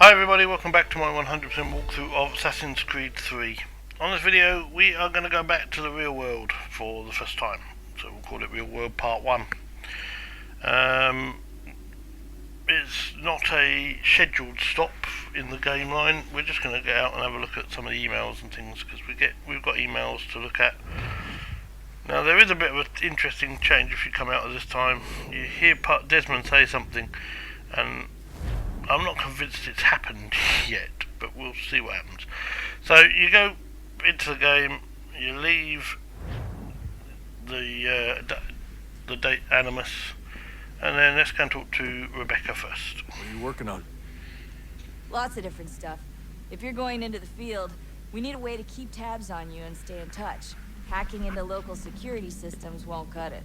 Hi everybody, welcome back to my 100% walkthrough of Assassin's Creed 3. On this video we are going to go back to the real world for the first time, so we'll call it Real World Part 1. It's not a scheduled stop in the game line, we're just going to get out and have a look at some of the emails and things, because we've got emails to look at. Now there is a bit of an interesting change if you come out of this time. You hear Desmond say something, and I'm not convinced it's happened yet, but we'll see what happens. So you go into the game, you leave the date Animus, and then let's go and talk to Rebecca first. What are you working on? Lots of different stuff. If you're going into the field, we need a way to keep tabs on you and stay in touch. Hacking into local security systems won't cut it.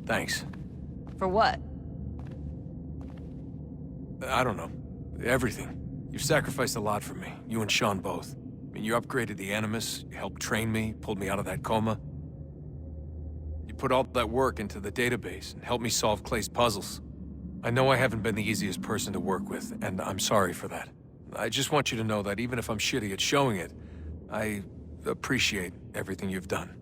Thanks. For what? I don't know. Everything. You've sacrificed a lot for me, you and Sean both. I mean, you upgraded the Animus, you helped train me, pulled me out of that coma. You put all that work into the database and helped me solve Clay's puzzles. I know I haven't been the easiest person to work with, and I'm sorry for that. I just want you to know that even if I'm shitty at showing it, I appreciate everything you've done.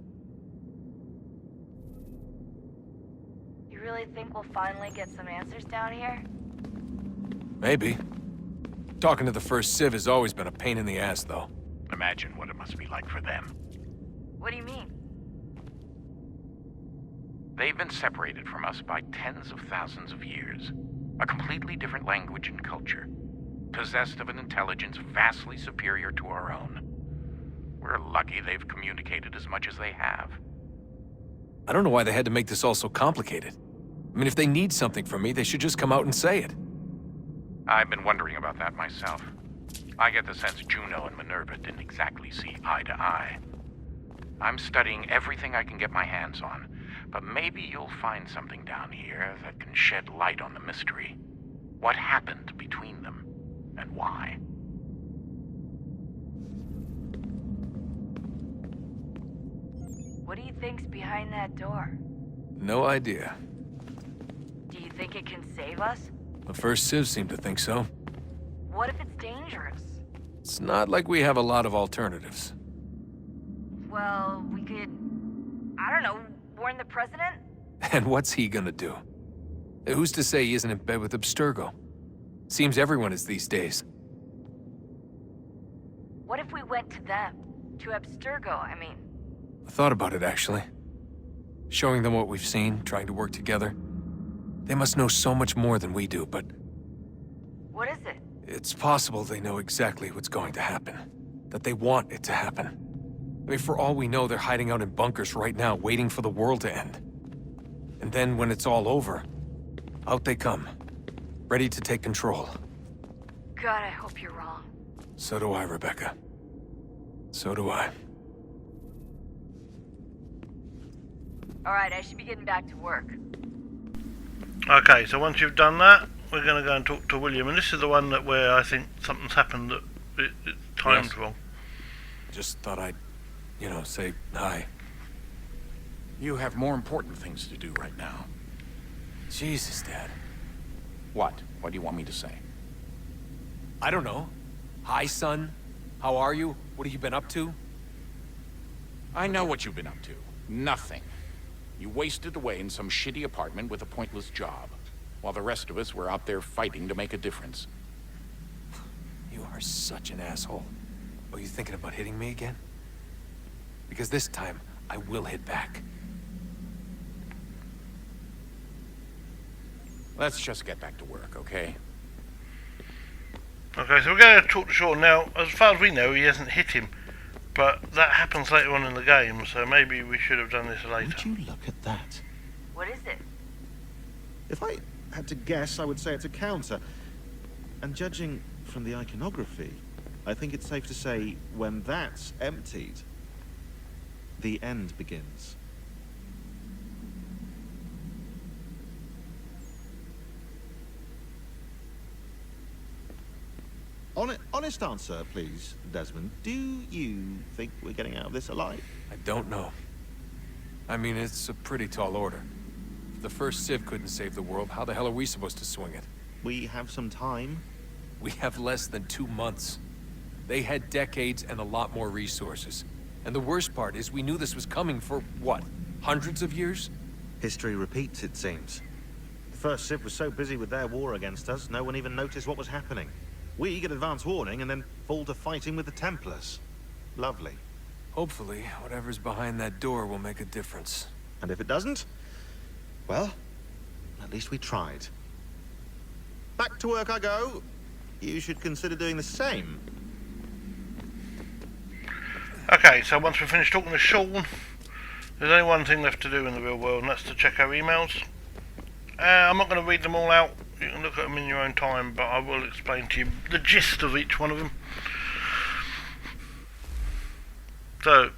You really think we'll finally get some answers down here? Maybe. Talking to the first Civ has always been a pain in the ass, though. Imagine what it must be like for them. What do you mean? They've been separated from us by tens of thousands of years. A completely different language and culture. Possessed of an intelligence vastly superior to our own. We're lucky they've communicated as much as they have. I don't know why they had to make this all so complicated. I mean, if they need something from me, they should just come out and say it. I've been wondering about that myself. I get the sense Juno and Minerva didn't exactly see eye to eye. I'm studying everything I can get my hands on, but maybe you'll find something down here that can shed light on the mystery. What happened between them, and why? What do you think's behind that door? No idea. Do you think it can save us? The first Civ seemed to think so. What if it's dangerous? It's not like we have a lot of alternatives. Well, we could... I don't know, warn the president? And what's he gonna do? Who's to say he isn't in bed with Abstergo? Seems everyone is these days. What if we went to them? To Abstergo, I mean. I thought about it, actually. Showing them what we've seen, trying to work together. They must know so much more than we do, but... What is it? It's possible they know exactly what's going to happen. That they want it to happen. I mean, for all we know, they're hiding out in bunkers right now, waiting for the world to end. And then, when it's all over, out they come. Ready to take control. God, I hope you're wrong. So do I, Rebecca. So do I. Alright, I should be getting back to work. Okay, so once you've done that, we're going to go and talk to William, and this is the one where I think something's happened that it's timed Yes. wrong. Just thought I'd, say hi. You have more important things to do right now. Jesus, Dad. What? What do you want me to say? I don't know. Hi, son. How are you? What have you been up to? I know what you've been up to. Nothing. You wasted away in some shitty apartment with a pointless job, while the rest of us were out there fighting to make a difference. You are such an asshole. Are you thinking about hitting me again? Because this time, I will hit back. Let's just get back to work, okay? Okay, so we're going to talk to Sean. Now, as far as we know, he hasn't hit him, but that happens later on in the game, so maybe we should have done this later. Would you look at that? What is it? If I had to guess, I would say it's a counter. And judging from the iconography, I think it's safe to say when that's emptied, the end begins. Honest answer, please, Desmond. Do you think we're getting out of this alive? I don't know. I mean, it's a pretty tall order. If the first Civ couldn't save the world, how the hell are we supposed to swing it? We have some time. We have less than 2 months. They had decades and a lot more resources. And the worst part is we knew this was coming for, what, hundreds of years? History repeats, it seems. The First Civ was so busy with their war against us, no one even noticed what was happening. We get advance warning and then fall to fighting with the Templars. Lovely. Hopefully, whatever's behind that door will make a difference. And if it doesn't, well, at least we tried. Back to work I go. You should consider doing the same. Okay, so once we've finished talking to Sean, there's only one thing left to do in the real world, and that's to check our emails. I'm not going to read them all out. You can look at them in your own time, but I will explain to you the gist of each one of them. So,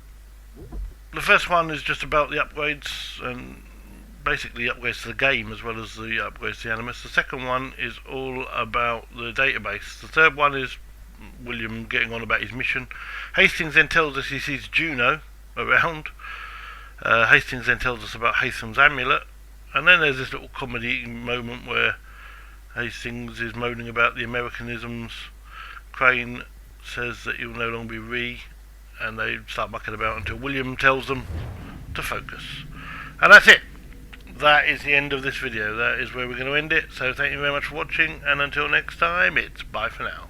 the first one is just about the upgrades, and basically upgrades to the game as well as the upgrades to the Animus. The second one is all about the database. The third one is William getting on about his mission. Hastings then tells us he sees Juno around. Hastings then tells us about Haytham's amulet. And then there's this little comedy moment where Hastings is moaning about the Americanisms. Crane says that he'll no longer be Ree, and they start mucking about until William tells them to focus. And that's it. That is the end of this video. That is where we're going to end it. So thank you very much for watching, and until next time, it's bye for now.